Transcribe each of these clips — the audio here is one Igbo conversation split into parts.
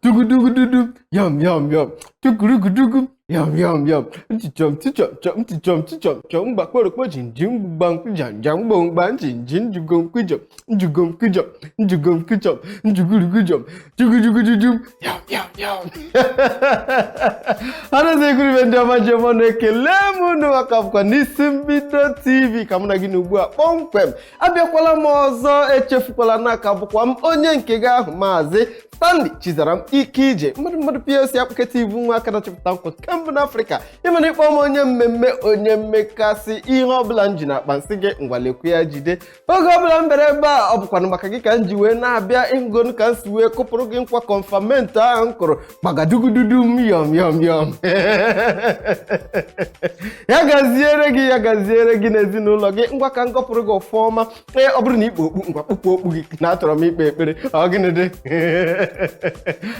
Dugu yum yum. Dugu yum. Chom bakoro kwa jinjim bang jang bong ban jinjin jugum kujum. Jugu yum. Ana zekuri benda majemo nekele munu akapkwa Nisimbido TV kamuna gị n'ugbu a kpọmkwem abịakwala m ọzọ echefukwala na aka bụkwa m onye nke gị ahụ Maazị Stanley Chizaram ike ije mmadụ PLC akpụketa ibu nwa aka na-achọpụta nkwa kemgbe n'Afrịka ịmana ịkpọ m onye mmemme onye mmekasị ihe ọbụla m ji na akpa nsị gị ngwalekwu ya jide oge ọbụla m bere ebe a ọ bụkwanụ maka gị ka m ji wee na-abịa ịngonu ka m si wee kụpụrụ gị nkwa kọnfamenti ahụ m kụrụ gbagadugududu m yọm ya gaziere gị n'ezinụlọ gị ngwa ka m gọpụrụ gị ọfọma ọ bụrụ na ikpe okpu ngwa kpụkpọ okpu gị na achọrọ m ikpe ekpere ọ gịnị dị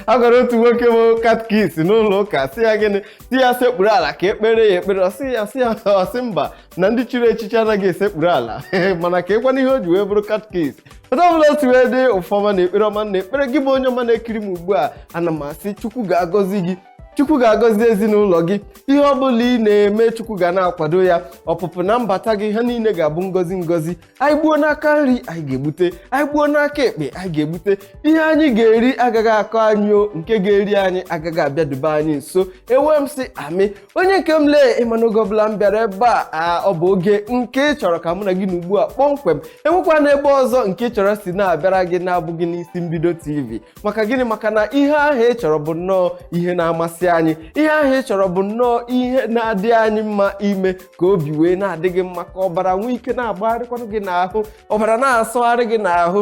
a gwara otu nwoke bụ katkis n'ụlọ ụka si ya gịnị si ya sekpuru ala ka ekpere ya ekpere ọsị mba na ndị chiri echichi anaghị esekpuru ala mana ka ịkwana ihe o ji wee bụrụ katkis ọtọ ọbụla otu wee dị ụfọma na ekpere ọma na ekpere gị bụ onye ọma na-ekiri m ugbu a ana m asị Chukwu ga-agọzi gị Chukwu ga-agọzi ezinụlọ gị ihe ọbụla ị na-eme Chukwu ga na-akwado ya ọpụpụ na mbata gị ha niile ga-abụ ngọzi anyị gbuo n'aka nri anyị ga-egbute anyị gbuo n'aka ekpe anyị ga-egbute ihe anyị ga-eri agaghị akọ anyị o nke ga-eri anyị agaghị abịaduba anyị nso enwe m sị amị onye nke m lee ịmana oge ọbụla m bịara ebe a ọ bụ oge nke ị chọrọ ka mụ na gị n'ugbu a kpọmkwem enwekwa n'ebe ọzọ nke ị chọrọ si na-abịara gị na-abụghị n'Isimbido TV maka gịnị maka na ihe ahụ ị chọrọ bụ nnọọ ihe na-amasị anyị ihe ahụ ị chọrọ bụ nnọọ ihe na-adị anyị mma ime ka obi wee na-adị gị mma ka ọbara nwee ike na-agbagharịkwanụ gị n'ahụ ọbara na-asọgharị gị n'ahụ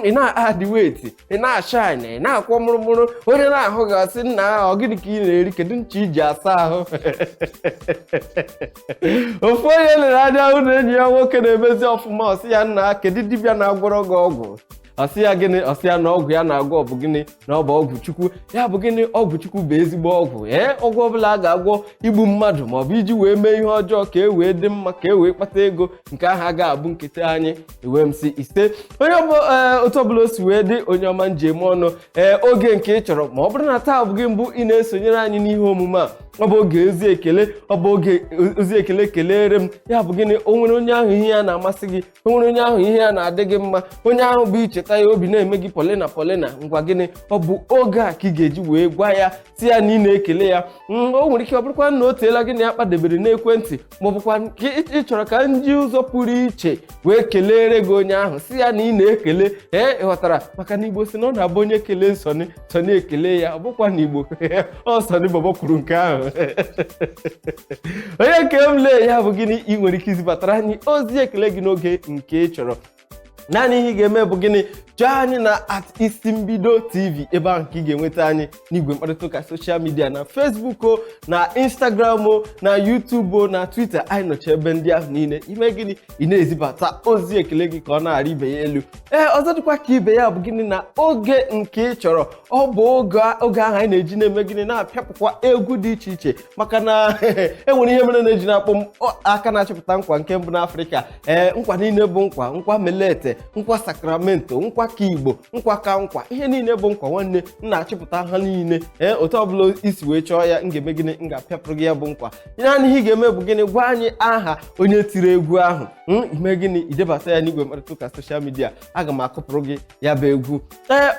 ị na-adị weti ị na-ashine ị na-akwọ mụrụmụrụ onye na-ahụ ga-asị nna ahụ gịnị ka ị na-eri kedu ncha iji asa ahụ ofu onye lere anya ahụ na enyi ya nwoke na-emezi ọfụma ọsị ya nna kedu dibịa na-agwọrọ gị ọgwụ ọsị ya gịnị ọsị ya na ọgwụ ya na-agwọ ọ bụ gịnị na ọ bụ ọgwụ Chukwu ya bụ gịnị ọgwụ Chukwu bụ ezigbo ọgwụ ọgwụ ọbụla a ga-agwọ igbu mmadụ maọbụ iji wee mee ihe ọjọọ ka e wee dị mma ka e wee kpata ego nke ahụ a ga-abụ nkịtị anyị ewe m si ise onye otu ọbụla o si wee dị onye ọma njem ọnụ oge nke ị chọrọ ma ọ bụrụ na taa bụ gị mbụ ị na-esonyere anyị n'ihe omume a ọ bụ oge ozi ekele ọ bụ oge ozi ekele kelere m ya bụ gịnị o nwere onye ahụ ihe ya na-amasị gị o nwere onye ahụ ihe ya na-adị gị mma onye ahụ bụ icheta ya obi na-eme gị polena ngwa gịnị ọ bụ oge a ka ị ga-eji wee gwa ya si ya na ị na-ekele ya o nwere ike ọ bụrụkwa na o teela gị na ya kpadebere n'ekwentị ma ọ bụkwa ị chọrọ ka nji ụzọ pụrụ iche wee kelere gị onye ahụ si ya na ị na-ekele ịghọtara maka na Igbo si na ọ na-abụ onye kelee sọni ekele ya ọ bụkwa na Igbo ọ sọni bọbọ kwuru nke ahụ onye nke m lee ya bụ gịnị ị nwere ike izibatara anyị ozi ekele gị n'oge nke ị chọrọ naanị ihe ị ga-eme bụ gịnị chọọ anyị na @Isimbido TV ebe ahụ ka ị ga-enweta anyị n'igwe mkparịta ụka soshal midia na Facebook o na Instagram o na YouTube o na Twitter anyị nọcha ebe ndị ahụ niile ime gịnị ị na-ezibata ozi ekele gị ka ọ na-arị ibe ya elu ọzọ dịkwa ka ibe ya bụ gịnị na oge nke ị chọrọ ọ bụ oge ahụ anyị na-eji na-eme gịnị na-apịapụkwa egwu dị iche iche maka na enwere ihe mere na-eji na-akpọ m aka na-achịpụta nkwa nke mbụ n'Afrịka nkwa niile bụ nkwa melete nkwa sakramento nkwa ka Igbo nkwa ka nkwa ihe niile bụ nkwa nwanne m na-achịpụta ha niile otu ọbụla isi wee chọọ ya m ga-eme gịnị m ga-apịapụrụ gị ya bụ nkwa naanị ihe ị ga-eme bụ gịnị gwa anyị aha onye tiri egwu ahụ ime gịnị idebata ya n'igwe mkparịta ụka soshal midia aga m akụpụrụ gị ya bụ egwu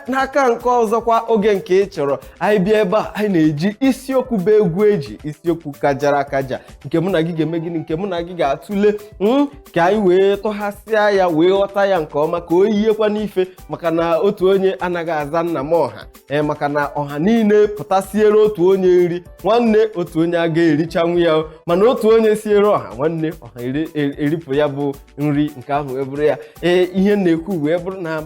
n'aka nke ọzọkwa oge nke ị chọrọ anyị bịa ebe a anyị na-eji isiokwu bụ egwu eji isiokwu kajara akaja nke mụ na gị ga-eme gịnị nke mụ na gị ga-atụle ka anyị wee tọghasịa ya wee ghọta ya nke ọma ka o yiekwa n'ife maka na otu onye anaghị aza nna m ọha maka na ọha niile pụtasiere otu onye nri nwanne otu onye aga erichanwu ya mana otu onye siere ọha nwanne ọha eripụ ya bụ nri nke ahụ wee bụrụ ya ihe na-ekwu wee bụrụ na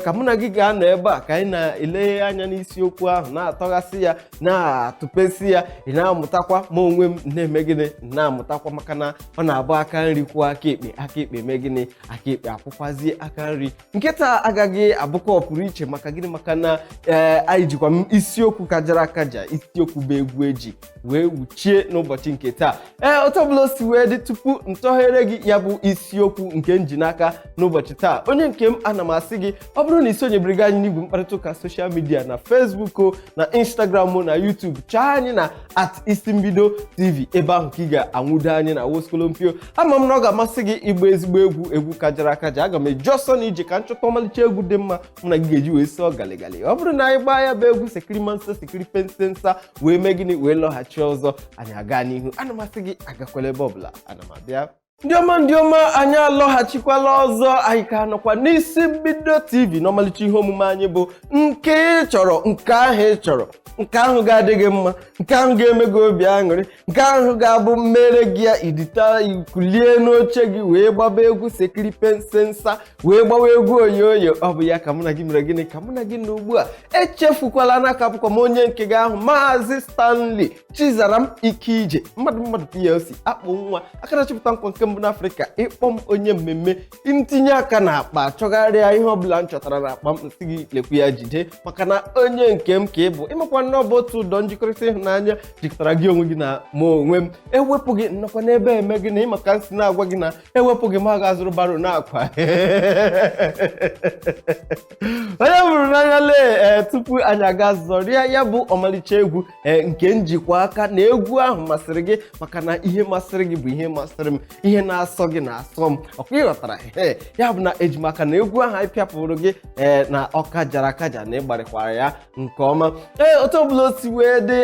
ka mụ na gị ga-anọ ebe a ka anyị na-eleghe anya n'isiokwu ahụ na-atọghasị ya na-atụpesi ya ị na-amụtakwa ma onwe m na-eme gịnị na-amụtakwa maka na ọ na-abụ aka nri kwuo aka ekpe mee gịnị aka ekpe akwụkwazie aka nri. Nkịta agaghị abụkwa ọpụrụ iche maka gịnị maka na anyị jikwa m isiokwu kajara akaja isiokwu bụ egwu eji wee wuchie n'ụbọchị nke taa. Otu ọbụla o si wee dị tupu ntọghere gị ya bụ isiokwu nke nji n'aka n'ụbọchị taa, onye nke m ana m asị gị ọ bụrụ na isonyebere gị anyị n'igwe mkparịta ụka soshal midia na Facebook na Instagram na YouTube, chaa anyị na @isimbido TV. Ebe ahụ ka ị ga-anwudo anyị na Woskolompio. Ama m na ọ ga-amasị gị ịgba ezigbo egwu kajara akaja. Aga m eji ọsọ na ije ka nchọta ọmalịcha egwu dị mma mụ na gị ga-eji wee sụọ galigali. Ọ bụrụ na anyị gbaa ya bụ egwu sekirimansa sekiripensensa wee mee gịnị wee lọghachi ọzọ, anyị aga n'ihu. Ana m asị gị agakwala ebe ọbụla, ana m abịa. Ndị ọma anyị alọghachikwala ọzọ. Anyị ka nọkwa n'isi mbido TV n'ọmalịcha ihe omume anyị bụ nke ị chọrọ, nke ahụ ị chọrọ, nke ahụ ga-adị gị mma, nke ahụ ga-eme gị obi aṅụrị, nke ahụ ga-abụ mmere gị ya idita ikulie n'oche gị wee gbaba egwu sekiripensensa wee gbawa egwu oyoyo. Ọ bụ ya ka mụ na gị mere gịnị ka mụ na gị na ugbu a echefukwala n'aka bụkwa m onye nke gị ahụ, Maazị Stanley Chizaram Ike mmadụ PLC akpụ nwa akara chịpụta nkwa nke mbụ n'Afrịka. Ịkpọ m onye mmemme ntinye aka na akpa chọgharịa ihe ọbụla m chọtara na akpa m nsị gị lekwu ya jide, maka na onye nke m ka ị bụ. Ịmakwa na ọ bụ otu ụdọ njikọrịta ịhụnanya jikọtara gị onwe gị na ma onwe m. Ewepụ gị nnọkwa n'ebe eme gị na ịmaka nsị na-agwa gị na ewepụ gị ma ga-azụrụ baro na-akwa onye bụrụ n'anya lee. Tupu anyị aga zọrịa ya bụ ọmalịcha egwu nke njikwa aka na egwu ahụ masịrị gị, maka na ihe masịrị gị bụ ihe masịrị m, ihe na-asọ gị na-asọ m. Ọkwa ịghọtara ya bụ na ejimaka na egwu ahụ anyị pịapụrụ gị na ọka jara akaja na ịgbarịkwara ya nke ọma. Otu ọbụla o si wee dị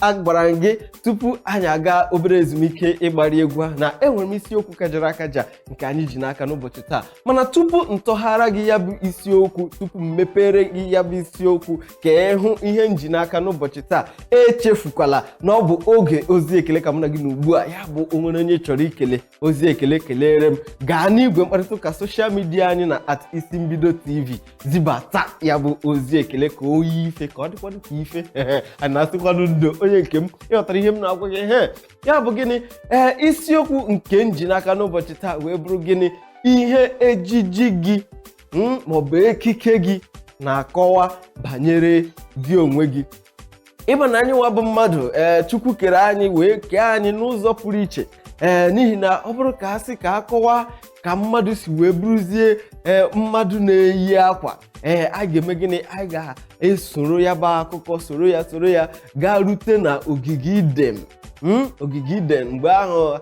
agbara gị tupu anyị aga obere ezumike ịgbari egwu ahụ na enwere m isiokwu kajara akaja nke anyị ji n'aka n'ụbọchị taa. Mana tupu ntọghara gị ya bụ isiokwu, tupu m mepere gị ya bụ isiokwu ka ịhụ ihe nji n'aka n'ụbọchị taa, echefukwala na ọ bụ oge ozi ekele ka mụ na gị na ugbu a. Ya bụ onwere onye chọrọ ikele ozi ekele kelere m, gaa n'igwe mkparịta ụka soshal midia anyị na @isimbido TV zibata ya bụ ozi ekele ka o yi ife, ka ọ dịkwanụ ka ife a na-asịkwanụ ndo onye nke m. Ịghọtara ihe m na-agwa gị ya bụ gịnị isiokwu nke nji n'aka n'ụbọchị taa wee bụrụ gịnị ihe ejiji gị maọbụ ekike gị na-akọwa banyere gị onwe gị. Ịma na anyị nwa bụ mmadụ, Chukwu kere anyị wee kee anyị n'ụzọ pụrụ iche, n'ihi na ọ bụrụ ka a sị ka akọwa ka mmadụ si wee bụrụzie mmadụ na-eyi akwa, a ga-eme gịnị? Anyị ga-esoro ya bụ akụkọ, soro ya gaa rute na ogige Iden. Ogige Iden, mgbe ahụ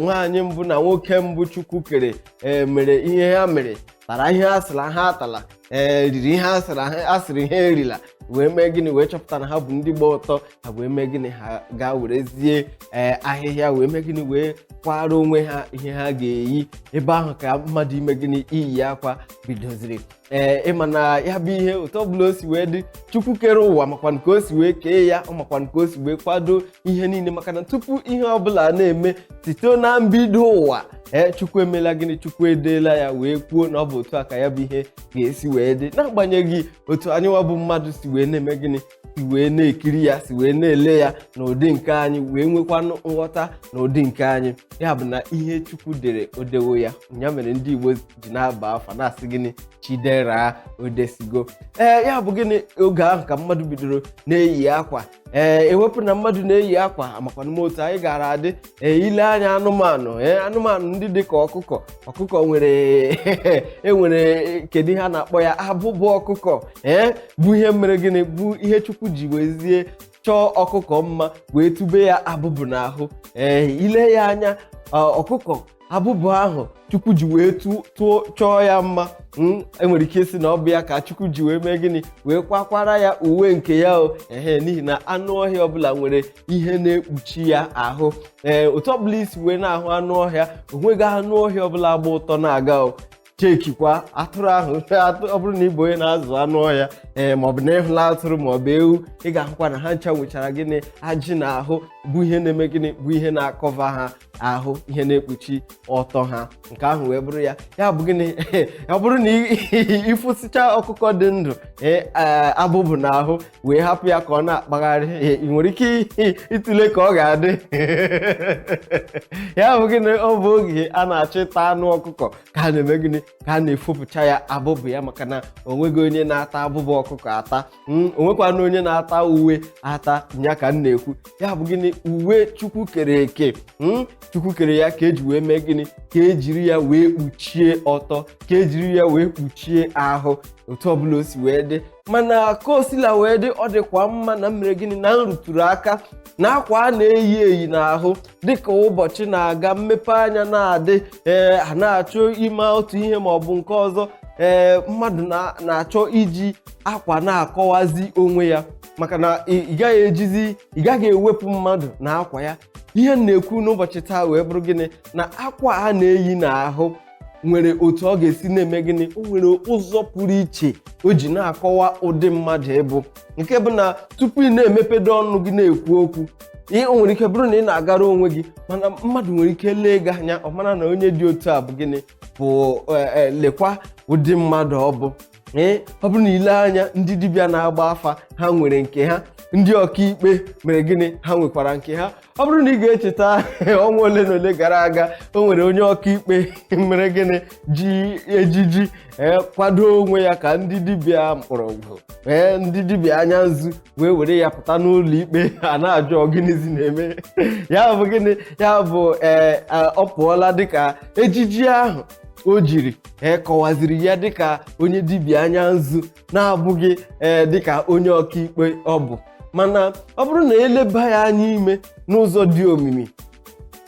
nwaanyị mbụ na nwoke mbụ Chukwu kere mere ihe ha mere, tara ihe a sịrị ha atala, riri ihe a sịrị ha erila, wee mee gịnị? Wee chọpụta na ha bụ ndị gba ọtọ. Ha wee mee gịnị? Ha gaa werezie ahịhịa wee mee gịnị? Wee kwara onwe ha ihe ha ga-eyi. Ebe ahụ ka mmadụ ime gịnị? Iyi akwa bidoziri. Ịma na ya bụ ihe otu ọbụla o si wee dị, Chukwu kere ụwa makwanụ ka o si wee kee ya, ọ makwanụ ka o si wee kwado ihe niile, maka na tupu ihe ọbụla na-eme site na mbido ụwa, Chukwu emela gịnị? Chukwu edeela ya wee kwuo na ọ bụ otu a ka ya bụ ihe ga-esi wee dị, n'agbanyeghị otu anyị nwa bụ mmadụ si wee na-eme gịnị? Si wee na-ekiri ya, si wee na-ele ya n'ụdị nke anyị, wee nwekwanụ nghọta n'ụdị nke anyị. Ya bụ na ihe Chukwu dere odewo ya. Ya mere ndị Igbo ji na-aba afa na-asị gịnị? Chidera odesigo. Ya bụ gịnị? Oge ahụ ka mmadụ bidoro na-eyi akwa. Ewepụ na mmadụ na-eyi akwa, amakwanụ m otu anyị gara adị ile anya anụmanụ ndị dị ka ọkụkọ nwere enwere kedu ihe a na-akpọ ya? Abụbụ ọkụkọ. Bụ ihe mere gịnị? Bụ ihe Chukwu ji wezie chọọ ọkụkọ mma wee tube ya abụbụ n'ahụ. Ile ya anya ọkụkọ abụbụ ahụ Chukwu ji wee chọọ ya mma. Enwere ike isi na ọ bụ ya ka Chukwu ji wee mee gịnị? Wee kwakwara ya uwe nke ya n'ihi na anụ ọhịa ọbụla nwere ihe na-ekpuchi ya ahụ. Otu ọbụla isi wee na-ahụ anụ ọhịa, onweghị anụ ọhịa ọbụla agba ụtọ na-aga chekikwa atụrụ ahụ. Ọ bụrụ na ị bụ onye na-azụ anụ ọhịa maọbụ na ịhụla atụrụ maọbụ ewu, ị ga-ahụkwa na ha ncha nwechara gịnị? Ajị n'ahụ. bụ ihe na-eme gịnị bụ ihe na-akọva ha ahụ, ihe na-ekpuchi ọtọ ha. Nke ahụ wee bụrụ ya bụ gịnị ọ bụrụ na ịfụsịcha ọkụkọ dị ndụ abụbụ n'ahụ wee hapụ ya ka ọ na-akpagharị, ị nwere ike ịtụle ka ọ ga-adị. Ya bụ gịnị ọ bụ oge a na-achọ ịta anụ ọkụkọ ka a na-eme gịnị ka a na-efopụcha ya abụbụ ya, maka na onweghị onye na-ata abụbụ ọkụkọ ata, onwekwana onye na-ata uwe ata. Ya ka m na-ekwu, ya bụ gịnị uwe Chukwu kere eke, Chukwu kere ya ka eji wee mee gịnị ka ejiri ya wee kpuchie ọtọ, ka ejiri ya wee kpuchie ahụ, otu ọbụla o si wee dị. Mana ka o sila wee dị, ọ dịkwa mma na mere gịnị na nrụtụrụ aka na akwa a na-eyi eyi n'ahụ dịka ụbọchị na-aga, mmepe anya na-adị, a na-achọ ime otu ihe ma ọ bụ nke ọzọ, mmadụ na-achọ iji akwa na-akọwazi onwe ya, maka na ị gaghị ewepụ mmadụ na akwa ya. Ihe m na-ekwu n'ụbọchị taa wee bụrụ gịnị na akwa a na-eyi n'ahụ nwere otu ọ ga-esi na-eme gịnị, o nwere ụzọ pụrụ iche o ji na-akọwa ụdị mmadụ ịbụ, nke bụ na tupu ị na-emepedo ọnụ gị na-ekwu okwu, o nwere ike bụrụ na ị na-agara onwe gị, mana mmadụ nwere ike lee gị anya ọ mara na onye dị otu a bụ gịnị bụ lekwa ụdị mmadụ ọ bụ. Ọ bụrụ na ile anya ndị dibịa na-agba afa ha nwere nke ha, ndị ọkaikpe mere gịnị ha nwekwara nke ha. Ọ bụrụ na ị ga-echeta ọnwa ole na ole gara aga, o nwere onye ọkaikpe mere gịnị ji ejiji kwado onwe ya ka ndị dibịa mkpọrọgwụ ndị dibịa anya nzu wee were ya pụta n'ụlọ ikpe, a na-ajụ ọgịnịzi na-eme. Ya bụ gịnị, ya bụ ọ pụọla dịka ejiji ahụ o jiri kọwaziri ya dịka onye dibịa anya nzu, na-abụghị dịka onye ọkaikpe ọ bụ. Mana ọ bụrụ na eleba ya anya ime n'ụzọ dị omimi,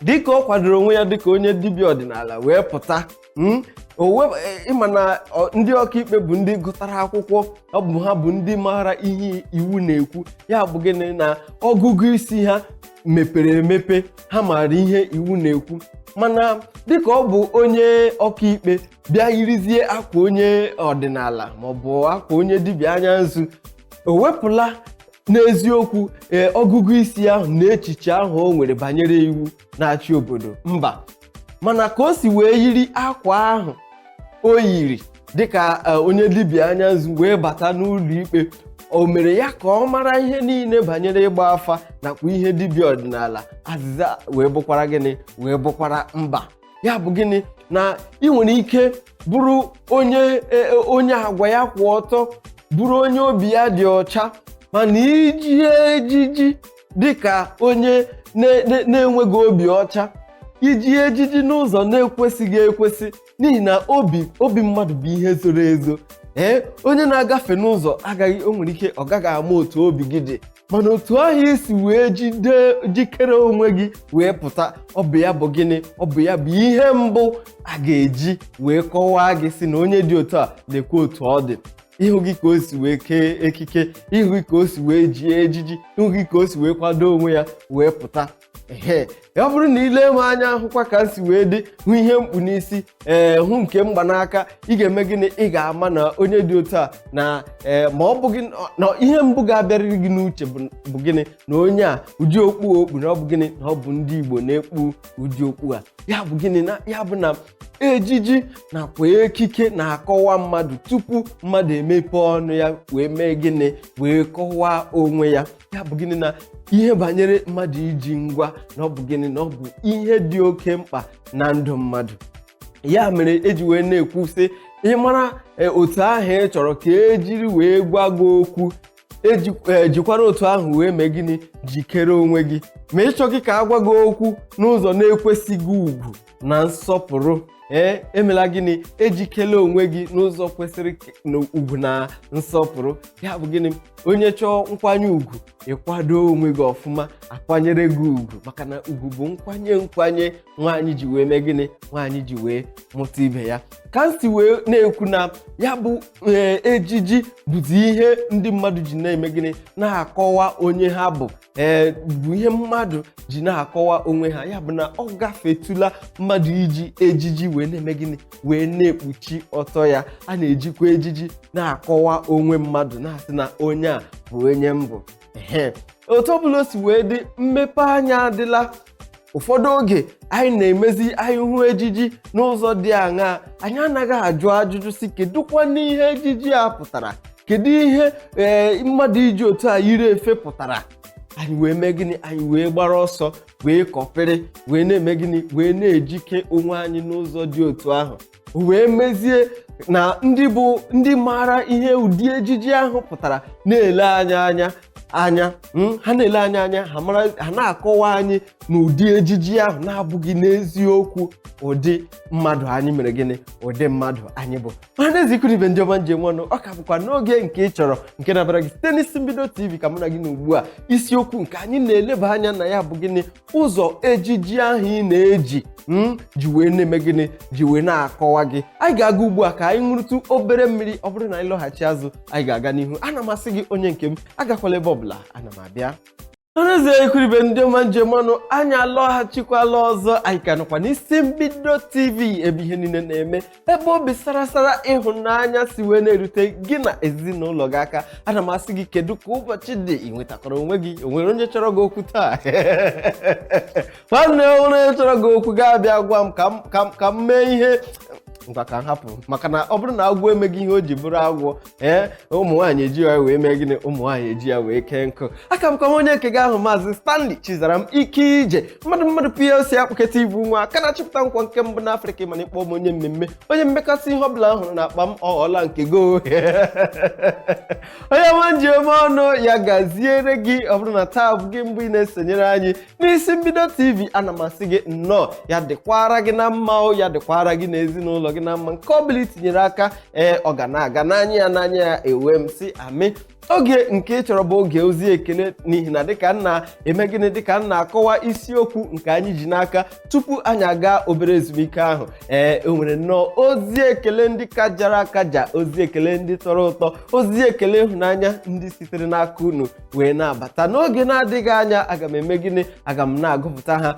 dịka ọ kwadoro onwe ya dịka onye dibịa ọdịnala wee pụta, ịma na ndị ọkaikpe bụ ndị gụtara akwụkwọ, ọ bụ ha bụ ndị maara ihe iwu na-ekwu. Ya bụ gịnị na ọgụgụ isi ha mepere emepe, ha maara ihe iwu na-ekwu. Mana dịka ọ bụ onye ọkaikpe bịa yirizie akwa onye ọdịnala maọbụ akwa onye dibịa anya nzu, o wepụla n'eziokwu ọgụgụ isi ahụ na echiche ahụ o nwere banyere iwu na-achị obodo, mba. Mana ka o si wee yiri akwa ahụ o yiri dịka onye dibịa anya nzu wee bata n'ụlọ ikpe, o mere ya ka ọ mara ihe niile banyere ịgba afa nakwa ihe dibịa ọdịnala. Azịza wee bụkwara gịnị wee bụkwara mba. Ya bụ gịnị na ị nwere ike bụrụ onye agwa ya kwụ ọtọ, bụrụ onye obi ya dị ọcha, mana iji ejiji dịka onye na-enweghị obi ọcha, iji ejiji n'ụzọ na-ekwesịghị ekwesị, n'ihi na obi mmadụ bụ ihe zoro ezo. Onye na-agafe n'ụzọ o nwere ike ọ gaghị ama otu obi gị dị, mana otu ahụ isi wee jikere onwe gị wee pụta, ọ bụ ya bụ gịnị, ọ bụ ya bụ ihe mbụ a ga-eji wee kọwaa gị si na onye dị otu a na-ekwe otu ọ dị. Ịhụ gị ka o si wee kee ekike, ịhụ gị ka o si wee jie ejiji, ịhụ gị ka o si wee kwado onwe ya wee pụta. Ya bụrụ na ile m anya hụkwa ka m si wee dị, hụ ihe mkpu n'isi, hụ nke mgbanaka, ị ga-eme gịnị, ị ga-ama na onye dị otu a na ma ọ bụ gị na ihe mbụ ga-abịarịrị gị n'uche bụ gịnị, na onye a ụdị okpu na ọ bụ gịnị na ọ bụ ndị Igbo na-ekpu ụdị okpu a. Ya bụ gịnị na ya bụ na ejiji nakwa ekike na-akọwa mmadụ tupu mmadụ emepe ọnụ ya wee mee gịnị wee kọwaa onwe ya. Ya bụ gịnị na ihe banyere mmadụ iji ngwa na ọ bụ gịnị na ọ bụ ihe dị oke mkpa na ndụ mmadụ. Ya mere eji wee na-ekwu sị, ị mara otu ahụ ị chọrọ ka ejiri wee gwa gị okwu, jikwara otu ahụ wee mee gịnị jikere onwe gị. Ma ịchọ gị ka a gwa gị okwu n'ụzọ na-ekwesịghị ugwu na nsọpụrụ, emela gịnị ejikele onwe gị n'ụzọ kwesịrị ugwu na nsọpụrụ. Ya bụ gịnị, onye chọọ nkwanye ugwu, ịkwado onwe gị ọfụma, akwanyere gị ugwu, maka na ugwu bụ nkwanye nwaanyị ji wee mee gịnị, nwaanyị ji wee mụta ibe ya. Ka m si wee na-ekwu na ya bụ ejiji bụzi ihe ndị mmadụ ji na-eme gịnị na-akọwa onye ha bụ, bụ ihe mmadụ ji na-akọwa onwe ha. Ya bụ na ọ gafetụla mmadụ iji ejiji wee na-eme gịnị wee na-ekpuchi ọtọ ya. A na-ejikwa ejiji na-akọwa onwe mmadụ, na-asị na onye a bụ onye mbụ. otu ọbụla o si wee dị mmepe anya adịla ụfọdụ oge anyị na-emezi anyị hụ ejiji n'ụzọ dị aṅaa anyị anaghị ajụ ajụjụ si kedụkwa n'ihe ejiji a pụtara, kedu ihe mmadụ iji otu a yiri efe pụtara. Anyị wee mee gịnị? Anyị wee gbara ọsọ wee kọpịrị wee na-eme gịnị? Wee na-ejike onwe anyị n'ụzọ dị otu ahụ, wee mezie na ndị maara ihe ụdị ejiji ahụ pụtara na-ele anya ha na-ele anya ha na-akọwa anyị n'ụdị ejiji ahụ na-abụghị n'eziokwu ụdị mmadụ anyị mere gịnị, ụdị mmadụ anyị bụ. Mana ezikuru ibe ndị ọma njem ọnụ, ọ ka bụkwa n'oge nke ị chọrọ nke na-abịara gị site n'isi mbido TV ka mụ na gị na ugbu a isiokwu nke anyị na-eleba anya na ya bụ gịnị, ụzọ ejiji ahụ ị na-eji ji wee na-eme gịnị, ji wee na-akọwa gị. Anyị ga-aga ugbu a ka anyị ṅụrụtụ obere mmiri, ọ bụrụ na anyị lọghachi azụ anyị ga-aga n'ihu. Ana m asị gị onye nke m, agakwala ebe ọbụla, ana m abịa. Ọrụzie ikuribe ndị ọma njem ọnụ, anyị alọghachikwala ọzọ. Anyị ka nọkwa n'isi mbido TV, ebe ihe niile na-eme, ebe obi sarasara ịhụnanya si wee na-erute gị na ezinụlọ gị aka. Ana m asị gị kedu ka ụbọchị dị, ị nwetakọrọ onwe gị, o nwere onye chọrọ gị okwu taa? Nwanne onye chọrọ gị okwu ga-abịa gwa m ka m mee ihe ngwa ka m hapụ, maka na ọ bụrụ na agwọ emeghị ihe o ji bụrụ agwọ, ụmụ nwaanyị eji ya wee mee gịnị, ụmụ nwaanyị eji ya wee kee nkụ. Aka m ka onye nke gị ahụ Maazị Stanley Chizaram ike ije mmadụ PLC akpụketa ibu nwa aka na-achịpụta nkwa nke mbụ n'Afrịka, mana ịkpọ m onye mmemme, onye mmekọta ihe ọbụla ahụrụ na akpa m ọghọla nke go. Onye nwa njem ọnụ ya gaziere gị. Ọ bụrụ na taa bụ gị mbụ ị na-esonyere anyị n'isi mbido TV, ana m asị gị nnọọ, ya dịkwara gị na mma, ya dịkwara gị na ezinụlọ gị na mma. Nke ọbụla itinyere aka ọ ga na-aga n'anya ya ewe m si amị. Oge nke ị chọrọ bụ oge ozi ekele, n'ihi na dịka nna eme gịnị, dịka nna akọwa isiokwu nke anyị ji n'aka tupu anyị aga obere ezumike ahụ. O nwere nnọọ ozi ekele ndị kajara akaja, ozi ekele ndị tọrọ ụtọ, ozi ekele ịhụnanya ndị sitere n'aka unu wee na-abata. N'oge na-adịghị anya aga m eme gịnị, aga m na-agụpụta ha.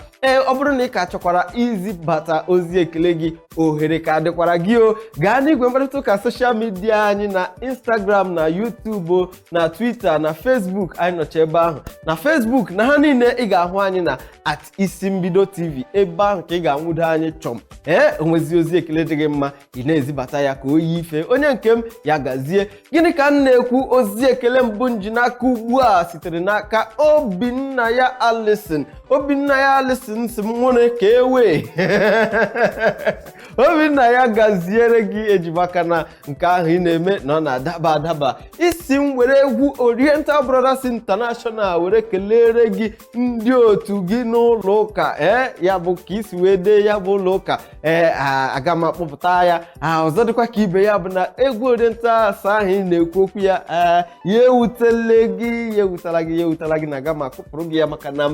Ọ bụrụ na ị ka chọkwara izibata ozi ekele gị, ohere ka dịkwara gị o. Gaa n'igwe mkparịta ụka soshal midia anyị na Instagram, na YouTube, na Twitter, na Facebook. Anyị nọcha ebe ahụ na Facebook, na ha niile ị ga-ahụ anyị na @isimbido TV. Ebe ahụ ka ị ga-anwudo anyị chọm. Onwezi ozi ekele dị gị mma, ị na-ezibata ya ka o yi ife. Onye nke m ya gazie. Gịnị ka m na-ekwu? Ozi ekele mbụ nji n'aka ugbu a sitere n'aka Obinaya Alison. Obinaya Alison si m nwere ka ewe. Obinaya gaziere gị, ejimaka na nke ahụ ị na-eme na ọ na-adaba adaba. Isi m were egwu Oriental Brothers International were kelere gị ndị otu gị n'ụlọ ụka. Ya bụ ka isi wee dee ya bụ ụlọ ụka. Aga m akpọpụta ya. Ọzọ dịkwa ka ibe ya bụ na egwu Oriental asa ahụ ị na-ekwu okwu ya, ya ewutela gị na aga m akụpụrụ gị ya, maka na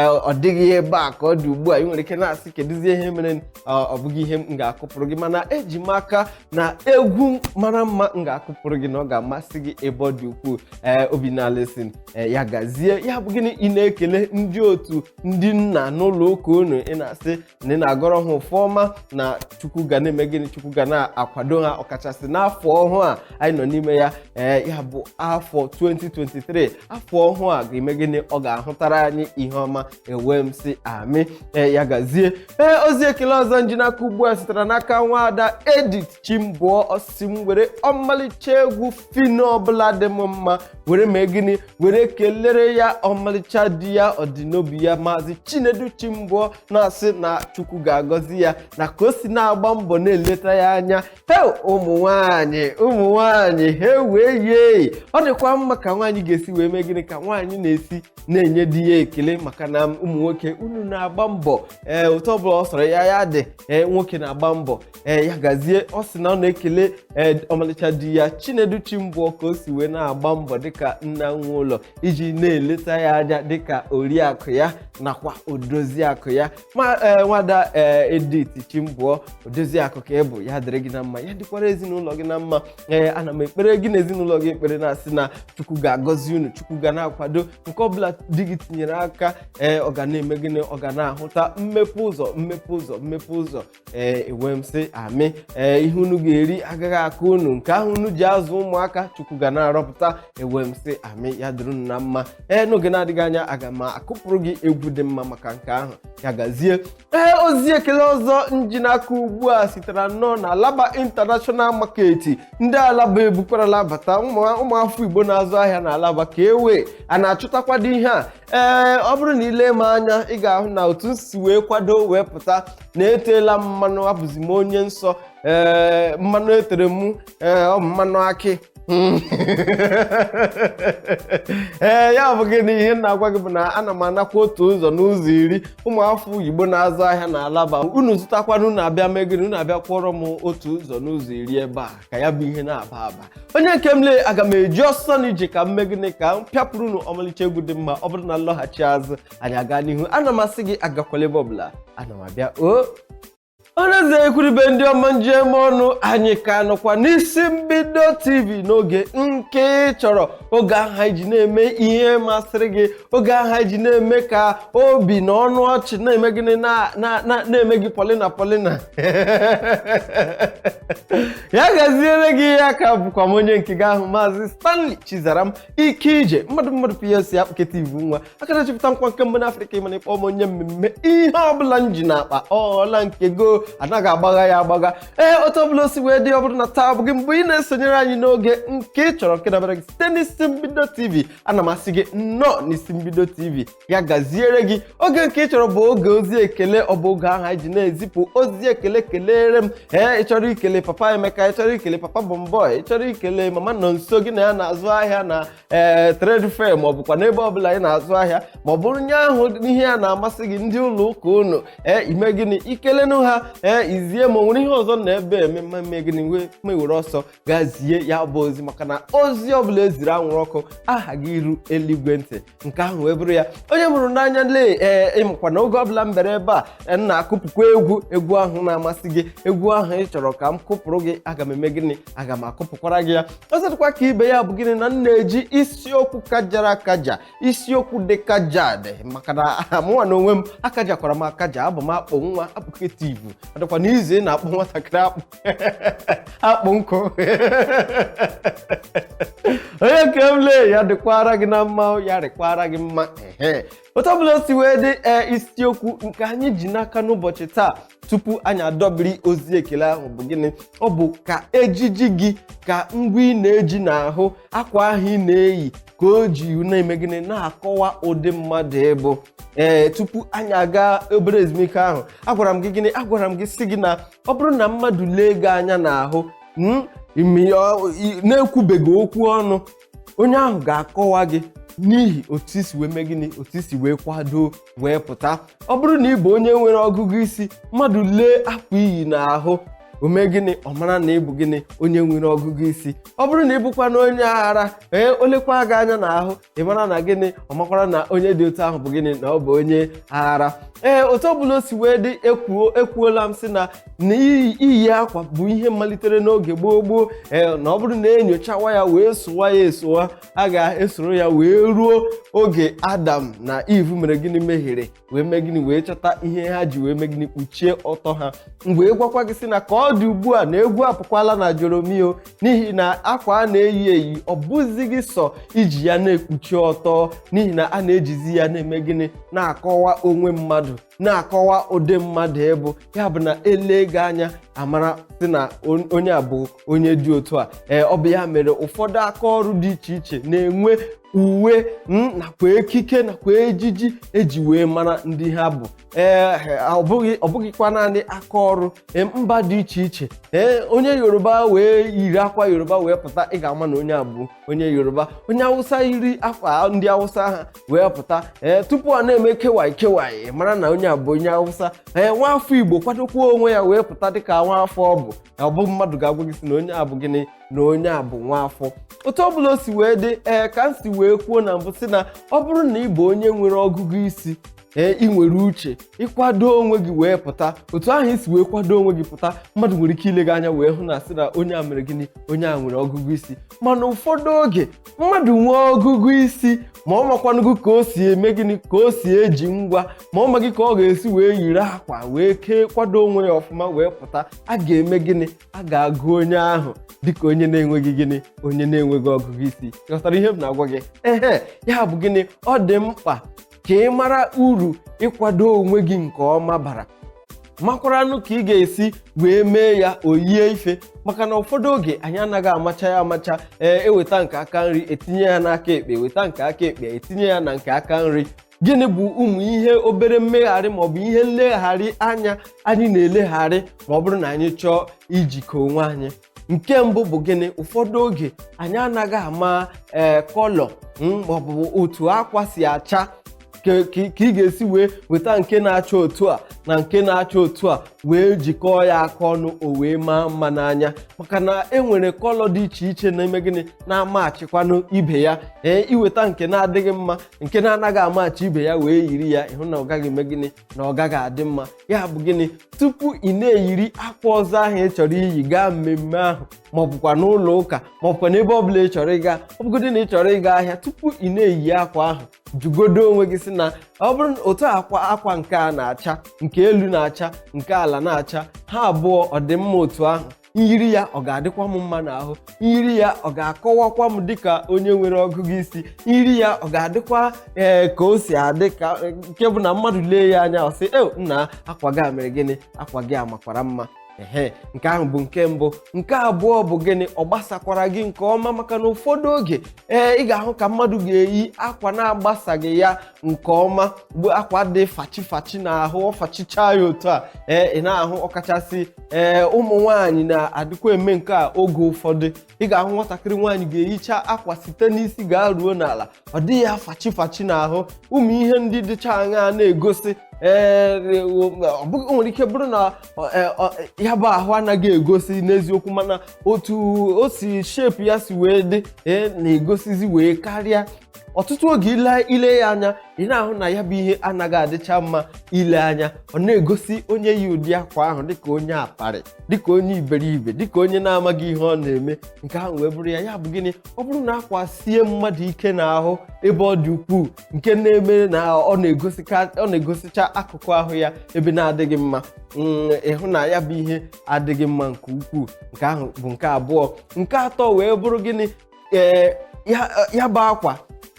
ọ dịghị ebe a ka ọ dị ugbu a. Ị nwere ike na-asị kedụzie ihe mere ọ bụghị ihe m ga-akụpụrụ gị, mana eji m aka na egwu mara mma m ga-akụpụrụ gị na ọ ga-amasị gị ebe ọ dị ukwuu. Obinaya Alison ya gazie. Ya bụ gịnị, ị na-ekele ndị otu ndị nna n'ụlọ ụka unu, ị na-asị na ị na-agọrọ ha ụfọ ọma, na Chukwu ga na-eme gịnị, Chukwu ga na-akwado ha, ọkachasị n'afọ ọhụụ a anyị nọ n'ime ya. Ya bụ afọ 2023, afọ ọhụụ a ga-eme gịnị, ọ ga-ahụtara anyị ihe ọma, ewe m si amị. Ya gazie. Ozi ekele ọzọ nji n'aka ugbu a sitere n'aka nwaada Edith Chimbuo. Osi m were ọmalịcha egwu fino ọbụla dị m mma were mee gịnị, were kelere ya ọmalịcha di ya, ọdịnobi ya, Maazị Chinedu Chimbuo, na-asị na Chukwu ga-agọzi ya na ka o si na-agba mbọ na-eleta ya anya. Ụmụ nwaanyị he wee yee. Ọ dịkwa mma ka nwaanyị ga-esi wee mee gịnị, ka nwaanyị na-esi na-enye di ya ekele, maka na ụmụ nwoke unu na-agba mbọ. Ụtọ ọbụla ọ sọrọ ya dị, nwoke na-agba mbọ. Ya gazie. Ọ sị na ọ na-ekele ọmalịcha di ya Chinedu Chimbuo ka o si wee na-agba mbọ dịka nna nwe ụlọ, iji na-eleta ya anya dịka oriakụ ya nakwa odoziakụ ya. Nwada Edith Chimbuo, odoziakụ ka ị bụ, ya dịrị gị na mma, ya dịkwara ezinụlọ gị na mma. Ana m ekpere gị na ezinụlọ gị ekpere, na-asị na Chukwu ga-agọzi unu, Chukwu ga na-akwado nke ọbụla di gị tinyere aka. Ọ ga na-eme gịnị, ọ ga na-ahụta mmepe ụzọ. ewe m sị amị ihe unu ga-eri agaghị aka unu nke ahụ unu ji azụ ụmụaka Chukwu ga na-arọpụta ewe m sị amị ya dịrị unu na mma n'oge na-adịghị anya aga m akụpụrụ gị egwu dị mma maka nke ahụ ya gazie ozi ekele ọzọ nji n'aka ugbu a sitere nnọọ na Alaba International Market ndị Alaba ebukwarala bata ụmụafọ Igbo na-azụ ahịa na Alaba ka ewe a na-achụtakwado ihe a ọ bụrụ na ile m anya ị ga-ahụ na otu nsi wee kwado wee pụta na-eteela m mmanụ abụzi m onye nsọ mmanụ etere m ọ mmanụ akị ya bụ gịnị ihe na-agwa gị bụ na ana m anakwa otu ụzọ n'ụzọ iri ụmụafọ Igbo na-azụ ahịa na Alaba unu zụtakwana unu abịa megịrị unu abịa kwọrọ m otu ụzọ n'ụzọ iri ebe a ka ya bụ ihe na-aba aba onye nke m lee aga m eji ọsọ n'ije ka m megịnị ka m pịapụrụ unu ọmalịcha egwu dị mma ọ bụrụ na nlọghachi azụ anyị aga n'ihu ana m asị gị agakwala ebe ọbụla ana m abịa Onye ekwuribe ndị ọma njem ọnụ anyị ka nọkwa n'isi mbido TV n'oge nke chọrọ oge ahụ anyị ji na-eme ihe masịrị gị oge ahụ anyị ji na-eme ka obi na ọnụ ọchị na-eme gịnị na-eme gị polina ya gaziere gị ya ka bụkwa m onye nke gị ahụ Maazị Stanley Chizaram ike ije mmadụ PLC akpụke TV nwa akara chepụta nkwa nke mbụ n'Afrịka ịmana ịkpọ m onye mmemme ihe ọbụla m ji na-akpa ọla nke go anaghị agbagha ya agbagha otu ọbụla o si wee dị ọ bụrụ na taa bụ gị mgbe ị na-esonyere anyị n'oge nke ị chọrọ nke dabara gị site n'isi mbido TV ana m asị gị nnọọ n'isi mbido TV ya gaziere gị oge nke ị chọrọ bụ oge ozi ekele ọ bụ oge ahụ anyị ji na-ezipụ ozi ekele kelere m ị chọrọ ikele papa Emeka ị chọrọ ikele papa Bomboy ị chọrọ ikele mama nọ nso gị na ya na-azụ ahịa na trade fair ma ọ bụkwa n'ebe ọbụla ị na-azụ ahịa ma ọ bụrụ nye ahụ ihe a na-amasị gị ndị ụlọ ụka unu ime gịnị ikelenụ ha izie ma nwere ihe ọzọ na ebe eme gịnị mewere ọsọ gazie ya bụ ozi maka na ozi ọbụla eziri anwụrụ ọkụ aha gị iru eluigwe ntị nke ahụ wee bụrụ ya onye mụrụ n'anya lee ịmakwa na oge ọbụla m bere ebe a na-akụpụkwa egwu ahụ na-amasị gị egwu ahụ ị chọrọ ka m kụpụrụ gị aga m eme gịnị aga m akụpụkwara gị ya ọzọdịkwa ka ibe ya bụ gịnị na m na-eji isiokwu kajara akaja isiokwu dị kajadị maka na mụnwa na onwe m akajakwara m akaja abụ m akpụ nwa akpụke TV adịkwa n'izu ị na-akpụ nwatakịrị akpụ nkụ onye nke m lee ya dịkwara gị na mma ya dịkwara gị mma otu ọbụla o si wee dị isiokwu nke anyị ji n'aka n'ụbọchị taa tupu anyị adọbiri ozi ekele ahụ bụ gịnị ọ bụ ka ejiji gị ka ngwa ị na-eji n'ahụ akwa ahụ ị na-eyi ka o ji na-eme gịnị na-akọwa ụdị mmadụ ịbụ tupu anyị aga obere ezumike ahụ agwara m gị gịnị agwara m gị sị gị na ọ bụrụ na mmadụ lee gị anya n'ahụ na-ekwubeghị okwu ọnụ onye ahụ ga-akọwa gị n'ihi otu isi wee mee gịnị otu isi wee kwado wee pụta ọ bụrụ na ị bụ onye nwere ọgụgụ isi mmadụ lee akwa iyi n'ahụ ome gịnị ọ mara na ịbụ gịnị onye nwere ọgụgụ isi ọ bụrụ na ịbụkwa na onye aghara olekwa gị anya n'ahụ ị mara na gịnị ọ makwara na onye dị otu ahụ bụ gịnị na ọ bụ onye aghara otu ọbụla o si wee dị ekwuola m sị na iyi akwa bụ ihe malitere n'oge gboo na ọ bụrụ na enyochawa ya wee sụwa ya esowa a ga-esoro ya wee ruo oge Adam na Eve mere gịnị mehiere wee mee gịnị wee chọta ihe ha ji wee mee gịnị kpuchie ọtọ ha mgbe gwakwa gị sị na ka ọ dị ugbu a na egwu apụkwala na Jeromio n'ihi na akwa a na-eyi ọ bụzi gị sọ iji ya na-ekpuchi ọtọ n'ihi na a na-ejizi ya na-eme gịnị na-akọwa onwe mmadụ na-akọwa ụdị mmadụ ịbụ ya bụ na ele gị anya amara sị na onye a bụ onye dị otu a ọ bụ ya mere ụfọdụ aka ọrụ dị iche iche na-enwe uwe nakwa ekike nakwa ejiji eji wee mara ndị ha bụ ọ bụghịkwa naanị aka ọrụ mba dị iche iche onye Yoruba wee yiri akwa Yoruba wee pụta ị ga-ama na onye a bụ onye Yoruba onye Awụsa yiri akwa ndị Awụsa ha wee pụta tupu a na-eme kewai mara na onye a bụ onye Awụsa nwaafọ Igbo kwadokwa onwe ya wee pụta dịka nwaafọ ọ bụ ọ bụ mmadụ ga-agwa gị sị na onye a bụ gịnị na onye a bụ nwaafọ otu ọbụla o si wee dị ka m si wee kwuo na mbụ sị na ọ bụrụ na ị bụ onye nwere ọgụgụ isi ị nwere uche ịkwado onwe gị wee pụta otu ahụ isi wee kwado onwe gị pụta mmadụ nwere ike ile gị anya wee hụ na asị na onye a mere gịnị onye a nwere ọgụgụ isi mana ụfọdụ oge mmadụ nwee ọgụgụ isi ma ọ makwanụgụ ka o si eme gịnị ka o si eji ngwa ma ọ maghị ka ọ ga-esi wee yiri akwa wee kee kwado onwe ya ọfụma wee pụta a ga-eme gịnị a ga-agụ onye ahụ dịka onye na-enweghị gịnị onye na-enweghị ọgụgụ isi ghọtara ihe m na-agwa gị ya bụ gịnị ọ dị mkpa ka ị mara uru ịkwado onwe gị nke ọma bara makwaranụ ka ị ga-esi wee mee ya oyie ife maka na ụfọdụ oge anyị anaghị amacha ya amacha eweta nke aka nri etinye ya n'aka ekpe weta nke aka ekpe etinye ya na nke aka nri gịnị bụ ụmụ ihe obere mmegharị maọbụ ihe nlegharị anya anyị na-elegharị ma ọ bụrụ na anyị chọọ ijikọ onwe anyị nke mbụ bụ gịnị ụfọdụ oge anyị anaghị ama kọlọ maọbụ otu akwa si acha ka ị ga-esi wee weta nke na-acha otu a na nke na-acha otu a wee jikọọ ya aka ọnụ o wee maa mma n'anya maka na enwere kọlọ dị iche iche na-eme gịnị na-amachikwanụ ibe ya iweta nke na-adịghị mma nke na-anaghị amachi ibe ya wee yiri ya ịhụ na ọ gaghị eme gịnị na ọ gaghị adị mma ya bụ gịnị tupu ị na-eyiri akwa ọzọ ahụ ị chọrọ iyi gaa mmemme ahụ maọbụkwa n'ụlọ ụka maọbụkwa n'ebe ọbụla ị chọrọ ịga ọ bụgodị na ị chọrọ ịga ahịa tupu ị na-eyi akwa ahụ jụgodo onwe gị sị na ọ bụrụ otu akwa nke a na-acha nke elu na-acha nke ala na-acha ha abụọ ọ dị mma otu ahụ nyiri ya ọ ga-adịkwa m mma n'ahụ nyiri ya ọ ga-akọwakwa m dịka onye nwere ọgụgụ isi nyiri ya ọ ga-adịkwa ka o si adị ka nke bụ na mmadụ lee ya anya ọ sị nna akwa gị a mere gịnị akwa gị a makwara mma nke ahụ bụ nke mbụ nke abụọ bụ gịnị ọ gbasakwara gị nke ọma maka na ụfọdụ oge ị ga-ahụ ka mmadụ ga-eyi akwa na-agbasaghị ya nke ọma bụ akwa dị fachi n'ahụ ọ fachicha ya otu a ị na-ahụ ọkachasị ụmụ nwaanyị na-adịkwa eme nke a oge ụfọdụ ị ga-ahụ nwatakịrị nwaanyị ga-eyicha akwa site n'isi gaa ruo n'ala ọ dịghị ya fachi n'ahụ ụmụ ihe ndị dịcha aṅa na-egosi o nwere ike bụrụ na ya bụ ahụ anaghị egosi n'eziokwu mana otu o si shepu ya si wee dị na-egosizi wee karịa ọtụtụ oge ile ya anya ị na-ahụ na ya bụ ihe anaghị adịcha mma ile anya ọ na-egosi onye yi ụdị akwa ahụ dịka onye aparị dịka onye iberibe dịka onye na-amaghị ihe ọ na-eme nke ahụ wee bụrụ ya bụ gịnị ọ bụrụ na akwa sie mmadụ ike n'ahụ ebe ọ dị ukwuu nke na-eme na ọ na-egosicha akụkụ ahụ ya ebe na-adịghị mma ịhụ na ya bụ ihe adịghị mma nke ukwuu nke ahụ bụ nke abụọ nke atọ wee bụrụ gịnị ya bụ akwa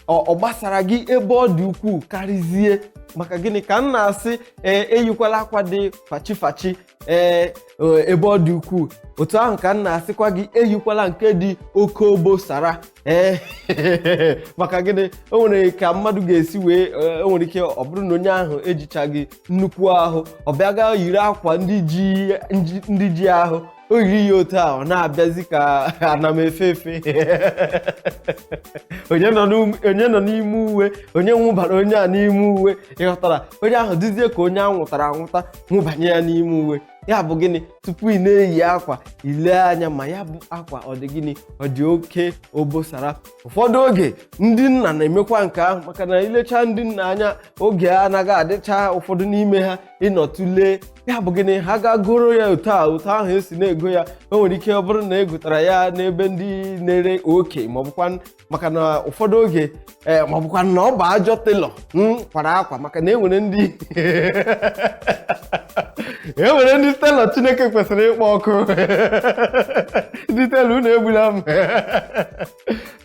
ọ gbasara gị ebe ọ dị ukwuu karịzie maka gịnị ka m na-asị eyikwala akwa dị fachi ebe ọ dị ukwuu otu ahụ ka m na-asịkwa gị eyikwala nke dị oke obosara maka gịnị o nwere ka mmadụ ga-esi wee o nwere ike ọ bụrụ na onye ahụ ejichaghị nnukwu ahụ ọ bịa gaa yiri akwa ndị ji ahụ o yiri ya otu a ọ na-abịazi ka ana m efe efe onye nọ n'ime uwe onye nwụbara onye a n'ime uwe ịghọtara onye ahụ dịzie ka onye anwụtara anwụta nwụbanye ya n'ime uwe ya bụ gịnị tupu ị na-eyi akwa ile anya ma ya bụ akwa ọ dị gịnị ọ dị oke obosara ụfọdụ oge ndị nna na-emekwa nke ahụ maka na ilecha ndị nna anya oge anaghị adịcha ụfọdụ n'ime ha ịnọtụlee ya bụ gịnị ha ga-agoro ya otu ahụ esi na-ego ya o nwere ike ọ bụrụ na egotara ya n'ebe ndị na-ere oke maọbụkwa maka na ụfọdụ oge maọbụkwa na ọ bụ ajọ telọ kwara akwa maka na enwere ndị telọ Chineke kwesịrị ịkpọ ọkụ ndị telọ unu egbula m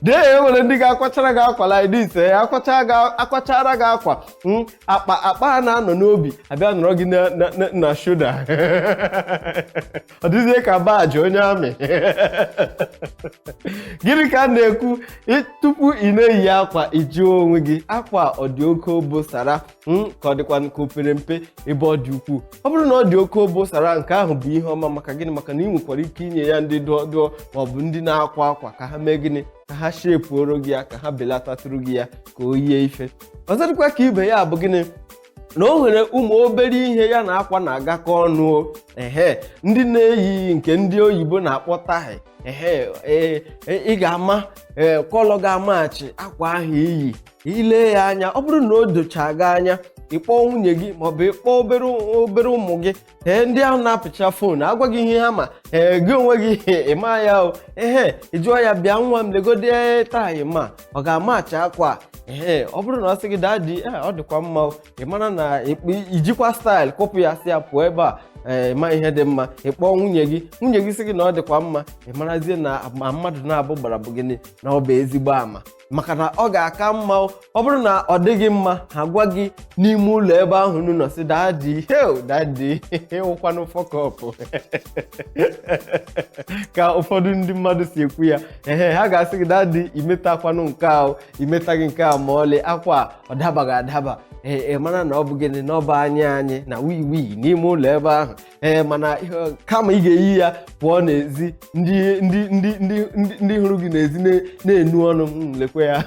enwere ndị ga-akwachara gị akwa laịdị ise akwachara gị akwa akpa a na-anọ n'obi abịa nọrọ gị na shoda ọ dịzie ka baji onye amị gịnị ka a na-ekwu tupu ị na-eyi akwa iji onwe gị akwa ọ dị oke obosara ka ọ dịkwa nke opere mpe ebe ọ dị ukwuu ọ bụrụ na ọ dị oke obosara nke ahụ bụ ihe ọma maka gịnị maka na ị nwekwara ike inye ya ndị dụọ maọbụ ndị na-akwa akwa ka ha mee gịnị ka ha shepuoro gị ya ka ha belatatụrụ gị ya ka o yie ife ọzọ dịkwa ka ibe ya bụ gịnị na o nwere ụmụ obere ihe ya na akwa na-agakọ ọnụ ndị na-eyi nke ndị oyibo na-akpọ tahi ị ga-ama kọlọ ga-amachi akwa ahụ iyi ile ya anya ọ bụrụ na o docha gị anya ịkpọọ nwunye gị maọbụ ịkpọọ obere ụmụ gị ndị ahụ na-apịcha fon agwa gị ihe ha ma gị onwe gị ịma ya o ị jụọ ya bịa nwa m legode taị ma ọ ga-amacha akwa ọ bụrụ na ọ sị gị dadi ọ dịkwa mma ị mara na ijikwa staịl kụpụ ya sị ya pụọ ebe a ma ihe dị mma ịkpọọ nwunye gị sị gị na ọ dịkwa mma ị marazie na ma mmadụ na-abụ gbara bụ gịnị na ọ bụ ezigbo ama maka na ọ ga-aka mma ọ bụrụ na ọ dịghị mma ha gwa gị n'ime ụlọ ebe ahụ unu nọ sị dadi ụkwanụ fọkọpụ ka ụfọdụ ndị mmadụ si ekwu ya ha ga-asị gị dadi imetakwanụ nke ahụ imetaghị nke a ma ọlị akwa ọ dabaghị adaba mara na ọ bụ gịnị na ọ bụ anyị na wiwi n'ime ụlọ ebe ahụ mana kama ị ga-eyi ya pụọ n'ezi ndị hụrụ gị n'ezi na-enu ọnụ lekwe ya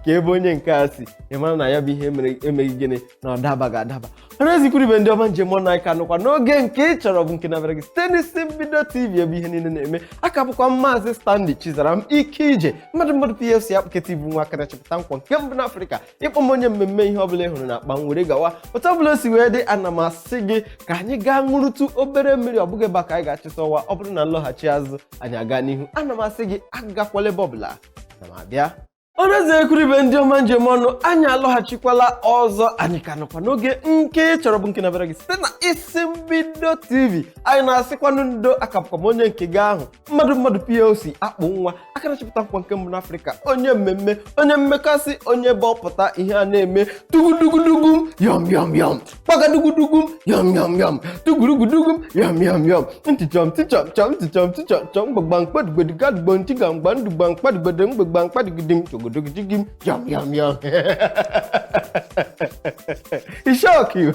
ka ebe onye nke a si mara na ya bụ ihe emeghị gịnị na ọ dabaghị adaba ọna ezikwuru ibe ndị ọma njem ọnụ anyị ka nụkwa n'oge nke ị chọrọ bụ nke na-abịara gị site n'isi mbido TV ebe ihe niile na-eme aka bụkwa maazị Stanley Chizaram ike ije mmadụ PFC akpụketa ibu nwa aka na-achịpụta nkwa nke mbụ n'Afrịka ịkpọ m onye mmemme ihe ọbụla ị hụrụ na akpa m were gawa otu ọbụla o si wee dị ana m asị gị ka anyị gaa ṅụrụtụ obere mmiri ọ bụghị ebe ka anyị ga-achịsa ọwa ọ bụrụ na nlọghachi azụ anyị aga n'ihu ana m asị gị agakwala ebe ọbụla na m abịa ọnụeze ekwuribe ndị ọma njem ọnụ anyị alọghachikwala ọzọ anyị ka nọkwa n'oge nke chọrọ bụ nke na-abịara gị site na isi mbido TV anyị na-asịkwanụ ndo akapụkwa m onye nke gị ahụ mmadụ PLC akpụ nwa aka na-achịpụta nkwa nke mbụ n'Afrịka onye mmemme onye mmekasị onye bọpụta ihe a na-eme tugudugudugum yọm kpagadugudugum yọm tugurugudugum yọm ntịchọm tịchọm gbagba mkpadigbedigbo ntiga mgba ndugba mkpadigbedo mgbegba mkpadigide dogim yum shock you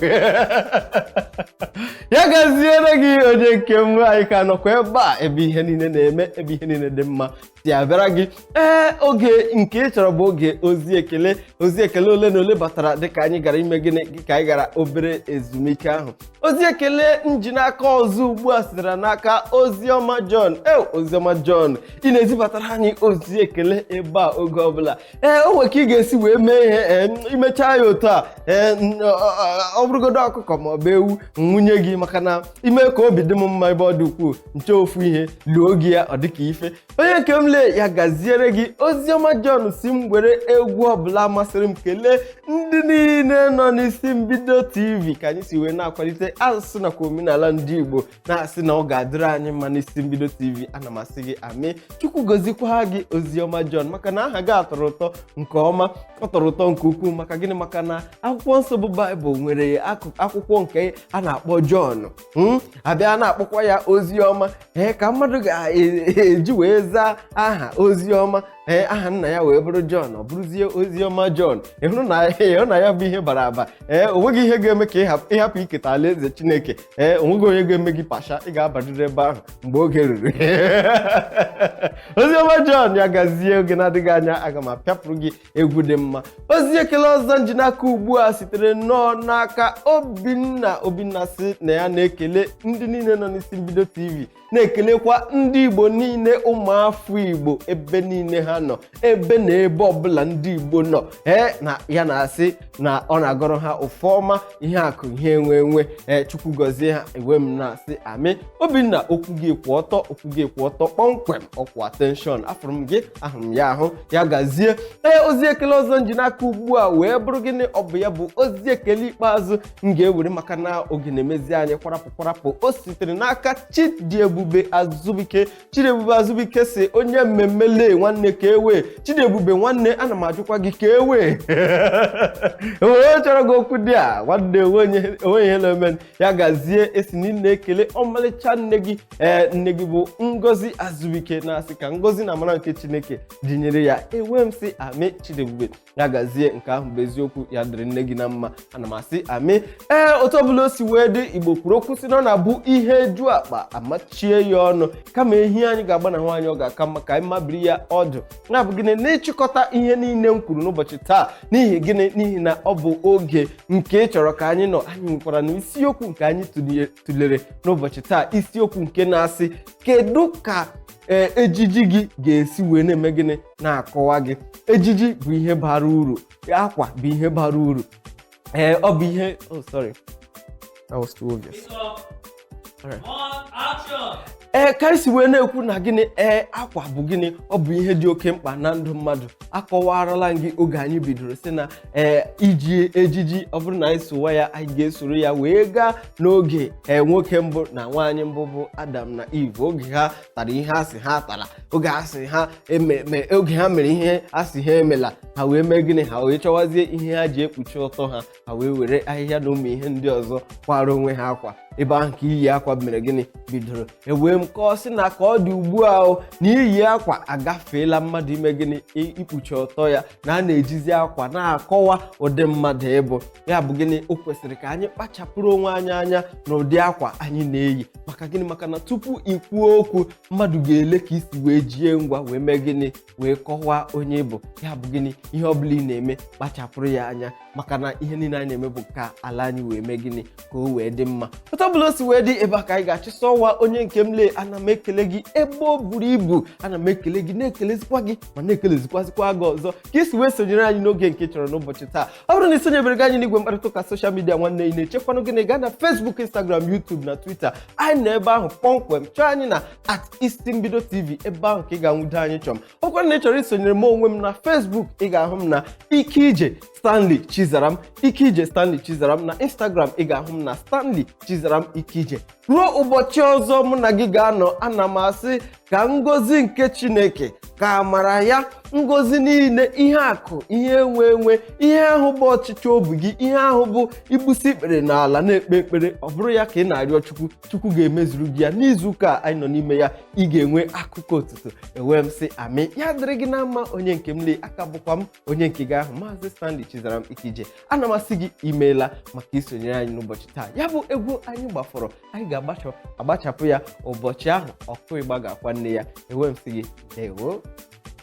ya gaziere gị onye nke m anyị ka nọkwa ebe a ebe ihe niile na-eme ebe ihe niile dị mma si abịara gị oge nke ị chọrọ bụ oge ozi ekele ole na ole batara dịka anyị gara ime gịnị ka anyị gara obere ezumike ahụ ozi ekele njinaka ọzọ ugbu a sitere n'aka Oziọma John ị na-ezibatara anyị ozi ekele ebe a oge ọbụla o nwere ka ị ga-esi wee mee ihe imechaa ya otu a ọ bụrụgodo ọkụkọ ma ọ bụ ewu nwunye gị maka na ime ka obi dị m mma ebe ọ dị ukwuu nche ofu ihe luo gị ya ọ dịka ife onye nke m lee ya gaziere gị Oziọma John si m were egwu ọbụla masịrị m kelee ndị niile nọ n'isi mbido TV ka anyị si wee na-akwalite asụsụ nakwa omenala ndị Igbo na-asị na ọ ga-adịrị anyị mma n'isi mbido TV ana m asị gị amị Chukwu gozikwa gị Oziọma John maka na aha gị atọrọ ụtọ nke ọma ọ tọrọ ụtọ nke ukwuu maka gịnị maka na akwụkwọ nsọ bụ Baịbụl nwere akwụkwọ nke a na-akpọ John abịa na-akpọkwa ya Oziọma ka mmadụ ga-eji wee zaa aha Oziọma aha nna ya wee bụrụ John ọ bụrụzie Oziọma John ịhụrụ na ya bụ ihe bara aba onweghị ihe ga-eme ka ịhapụ iketa alaeze Chineke onweghị onye ga-eme gị pasha ị ga-abarịrị ebe ahụ mgbe oge ruru Oziọma John ya gazie oge na-adịghị anya aga m apịapụrụ gị egwu dị mma ozi ekele ọzọ nji n'aka ugbu a sitere nnọọ n'aka Obinna si na ya na-ekele ndị niile nọ n'isi mbido TV na-ekelekwa ndị Igbo niile ụmụafọ Igbo ebe niile ha nọ ebe na ebe ọbụla ndị Igbo nọ na ya na-asị na ọ na-agọrọ ha ụfọma ihe akụ ihe enwe Chukwu gọzie ha ewe m na-asị amị Obinna okwu gị kwụ ọtọ kpọmkwem ọkwa attention afụrụ m gị ahụrụ m ya ahụ ya gazie ozi ekele ọzọ nji n'aka ugbu a wee bụrụ gịnị ọ bụ ya bụ ozi ekele ikpeazụ m ga-ewere maka na oge na-emezi anyị kwarapụ o sitere n'aka Chidiebube Azubike si onye mmemme lee nwanne ka ewe Chidiebube nwanne ana m ajụkwa gị ka ewe onye chọrọ gị okwu dị a nwanne onweghị ihe na-eme ya gazie esi na ekele ọmalịcha nne gị bụ Ngozi Azubike na-asị ka ngozi na amara nke Chineke dịnyere ya ewe m sị amị Chidiebube ya gazie nke ahụ bụ eziokwu ya dịrị nne gị na mma ana m asị amị otu ọbụla o si wee dị Igbo kwuru okwu si na ọ na-abụ ihe ju akpa amachie ya ọnụ kama ehi anyị ga-agbanahụ anyị ọ ga-aka mma ka anyị mabiri ya ọdụ na-abụ gịnị n'ịchịkọta ihe niile m kwuru n'ụbọchị taa n'ihi gịnị n'ihi na ọ bụ oge nke ị chọrọ ka anyị nọ anyị nwekwara na isiokwu nke anyị tụlere n'ụbọchị taa isiokwu nke na-asị kedu ka ejiji gị ga-esi wee na-eme gịnị na-akọwa gị ejiji bụ ihe bara uru akwa bụ ihe bara uru ọ bụ ihe sorry, that was too obvious. Ka isi wee na-ekwu na gịnị akwa bụ gịnị, ọ bụ ihe dị oke mkpa na ndụ mmadụ. Akọwarala gị oge anyị bidoro sị na iji ejiji, ọ bụrụ na anyị sowa ya, anyị ga-esoro ya wee gaa n'oge nwoke mbụ na nwaanyị mbụ bụ Adam na Eve, oge ha tara ihe asị ha tara, oge asị ha oge ha mere ihe asị ha emela, ha wee mee gịnị, ha wee chọwazie ihe ha ji ekpuchi ọtọ ha, ha wee were ahịhịa na ụmụ ihe ndị ọzọ kwara onwe ha akwa. Ebe ahụ ka iyi akwa mere gịnị bidoro. Ewee m ka ọ sị na ka ọ dị ugbu a na iyi akwa agafeela mmadụ ime gịnị ikpuchi ọtọ ya, na a na-ejizi akwa na-akọwa ụdị mmadụ ịbụ. Ya bụ gịnị, o kwesịrị ka anyị kpachapụrụ onwe anyị anya na ụdị akwa anyị na-eyi. Maka gịnị? Maka na tupu ikwuo okwu, mmadụ ga-ele ka isi wee jie ngwa wee mee gịnị, wee kọwaa onye ịbụ. Ya bụ gịnị, ihe ọbụla ị na-eme kpachapụrụ ya anya, maka na ihe niile anyị na-eme bụ ka ala anyị wee mee gịnị, ka o wee dị mma. Ọbụla o si wee dị, ebe a ka anyị ga-achịsa ọnwa onye nke m lee. Ana m ekele gị ebe o buru ibu, ana m ekele gị, na-ekelezikwa gị ma na-ekelezikwazikwa gị ọzọ ka isi wee sonyere anyị n'oge nke chọrọ n'ụbọchị taa. Ọ bụrụ na isonyebere gị anyị n'igwe mkparịta ụka soshal midia nwanne, ị na-echekwanụ gịnị, gaa na Facebook, Instagram, YouTube na Twitter. Anyị nọ ebe ahụ kpọmkwem, chọọ anyị na @isimbido TV. Ebe ahụ ka ị ga-anwudo anyị chọm. Ọkwa na ị chọrọ isonyere m onwe m na Facebook, ị ga-ahụ m na Ike Stanley Chizaram, Ike Stanley Chizaram. Na Instagram ị ga-ahụ m na Stanley Chizaram Ike. Ruo ụbọchị ọzọ mụ na gị ga-anọ, ana m asị ka ngọzi nke Chineke, ka amara ya, ngọzi niile, ihe akụ, ihe enwe, ihe ahụ bụ ọchịchị obi gị, ihe ahụ bụ igbusi ikpere n'ala na-ekpe ekpere, ọ bụrụ ya ka ị na-arịọ Chukwu ga-emezuru gị ya. N'izu ụka anyị nọ n'ime ya, ị ga-enwe akụkọ otuto. Ewee m sị amị, ya dịrị gị na mma. Onye nke m lee, aka bụkwa m onye nke gị ahụ, Maazị Stanley Chizaram Ike. Ana m asị gị imeela maka isonyere anyị n'ụbọchị taa. Ya bụ egwu anyị gbafọrọ, anyị ga-agbachapụ ya ụbọchị ahụ ọkụ ịgba ga-akwa nne ya. Ewee m sị gị ndewo.